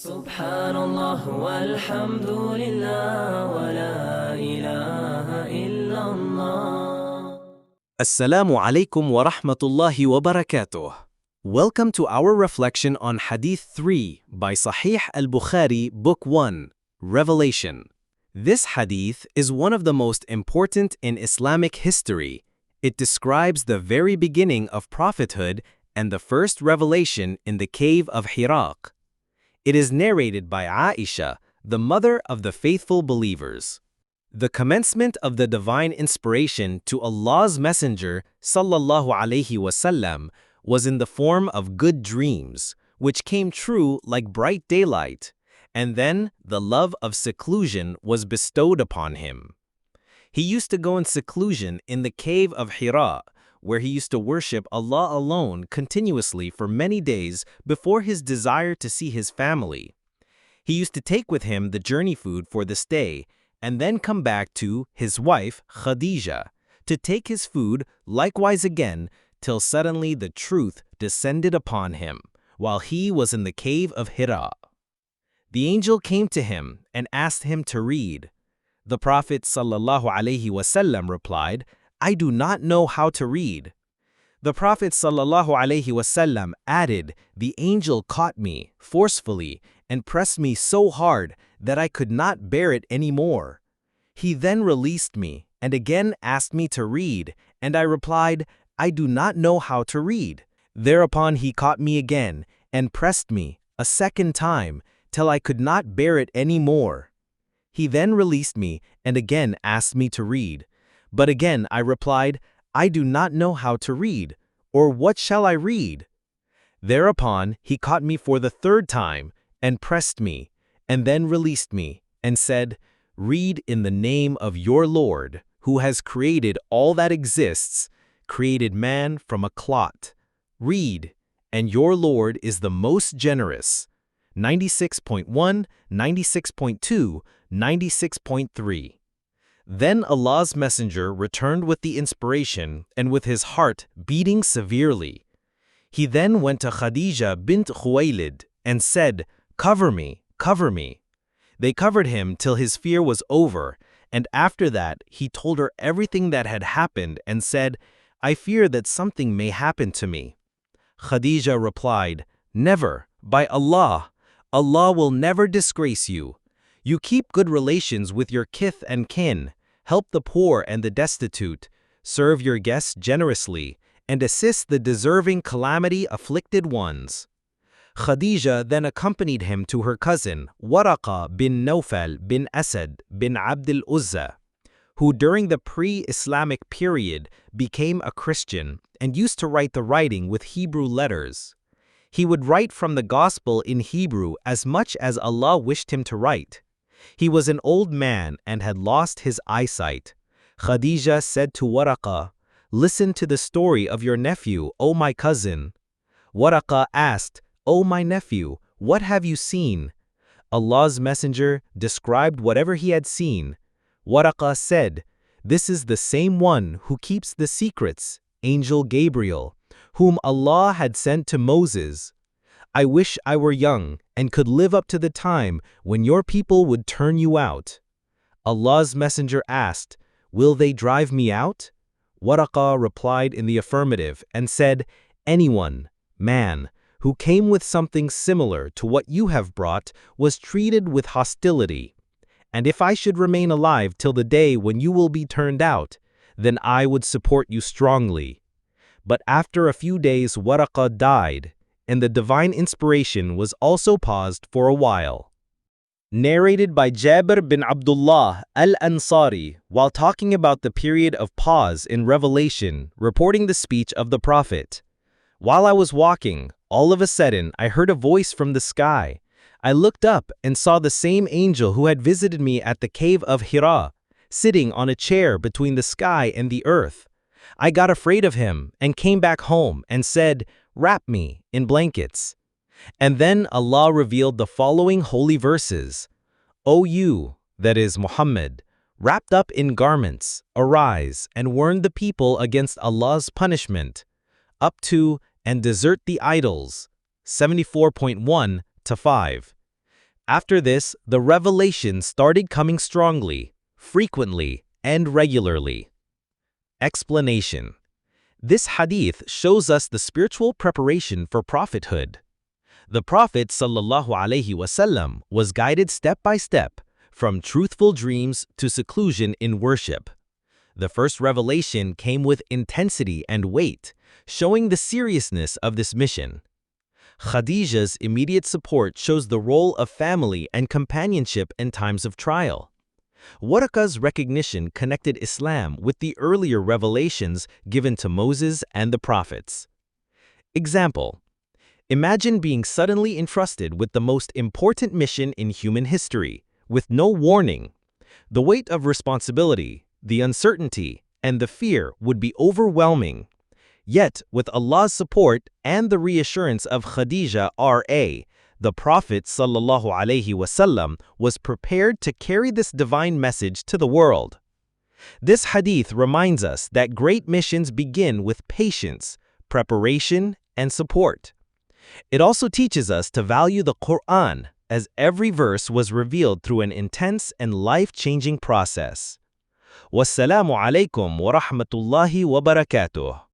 Subhanallah walhamdulillah wa la ilaha illallah. Assalamu alaikum wa rahmatullahi wa barakatuh. Welcome to our reflection on Hadith 3 by Sahih Al-Bukhari, Book 1, Revelation. This hadith is one of the most important in Islamic history. It describes the very beginning of prophethood and the first revelation in the Cave of Hira. It is narrated by Aisha, the mother of the faithful believers. The commencement of the divine inspiration to Allah's Messenger sallallahu alaihi wasallam was in the form of good dreams, which came true like bright daylight, and then the love of seclusion was bestowed upon him. He used to go in seclusion in the Cave of Hira, where he used to worship Allah alone continuously for many days before his desire to see his family. He used to take with him the journey food for the stay, and then come back to his wife Khadija to take his food likewise again, till suddenly the truth descended upon him, while he was in the Cave of Hira. The angel came to him and asked him to read. The Prophet sallallahu alaihi wasallam replied, "I do not know how to read." The Prophet sallallahu alaihi wasallam added, "The angel caught me forcefully and pressed me so hard that I could not bear it any more. He then released me and again asked me to read, and I replied, 'I do not know how to read.' Thereupon he caught me again and pressed me a second time till I could not bear it any more. He then released me and again asked me to read. But again I replied, 'I do not know how to read, or what shall I read?' Thereupon he caught me for the third time and pressed me, and then released me, and said, 'Read in the name of your Lord, who has created all that exists, created man from a clot. Read, and your Lord is the most generous.' 96.1, 96.2, 96.3. Then Allah's Messenger returned with the inspiration and with his heart beating severely. He then went to Khadija bint Khuwaylid and said, 'Cover me, cover me.' They covered him till his fear was over, and after that he told her everything that had happened and said, 'I fear that something may happen to me.' Khadija replied, 'Never, by Allah. Allah will never disgrace you. You keep good relations with your kith and kin, help the poor and the destitute, serve your guests generously, and assist the deserving calamity-afflicted ones.' Khadija then accompanied him to her cousin, Waraqa bin Nawfal bin Asad bin Abd al-Uzza, who during the pre-Islamic period became a Christian and used to write the writing with Hebrew letters. He would write from the Gospel in Hebrew as much as Allah wished him to write. He was an old man and had lost his eyesight. Khadija said to Waraqa, 'Listen to the story of your nephew, O my cousin.' Waraqa asked, 'O my nephew, what have you seen?' Allah's Messenger described whatever he had seen. Waraqa said, 'This is the same one who keeps the secrets, Angel Gabriel, whom Allah had sent to Moses. I wish I were young and could live up to the time when your people would turn you out.' Allah's Messenger asked, 'Will they drive me out?' Waraqa replied in the affirmative and said, 'Anyone, man, who came with something similar to what you have brought was treated with hostility. And if I should remain alive till the day when you will be turned out, then I would support you strongly.' But after a few days Waraqa died, and the divine inspiration was also paused for a while. Narrated by Jabir bin Abdullah al-Ansari while talking about the period of pause in Revelation, reporting the speech of the Prophet. "While I was walking, all of a sudden I heard a voice from the sky. I looked up and saw the same angel who had visited me at the Cave of Hira, sitting on a chair between the sky and the earth. I got afraid of him and came back home and said, 'Wrap me in blankets.' And then Allah revealed the following holy verses. 'O you, that is Muhammad, wrapped up in garments, arise and warn the people against Allah's punishment, up to and desert the idols.' 74.1 to 5. After this, the revelation started coming strongly, frequently, and regularly. Explanation. This hadith shows us the spiritual preparation for prophethood. The Prophet ﷺ was guided step by step, from truthful dreams to seclusion in worship. The first revelation came with intensity and weight, showing the seriousness of this mission. Khadija's immediate support shows the role of family and companionship in times of trial. Waraqa's recognition connected Islam with the earlier revelations given to Moses and the prophets. Example: imagine being suddenly entrusted with the most important mission in human history, with no warning. The weight of responsibility, the uncertainty, and the fear would be overwhelming. Yet, with Allah's support and the reassurance of Khadija R.A., the Prophet ﷺ was prepared to carry this divine message to the world. This hadith reminds us that great missions begin with patience, preparation, and support. It also teaches us to value the Quran, as every verse was revealed through an intense and life-changing process. Wassalamu alaikum wa rahmatullahi wa barakatuh.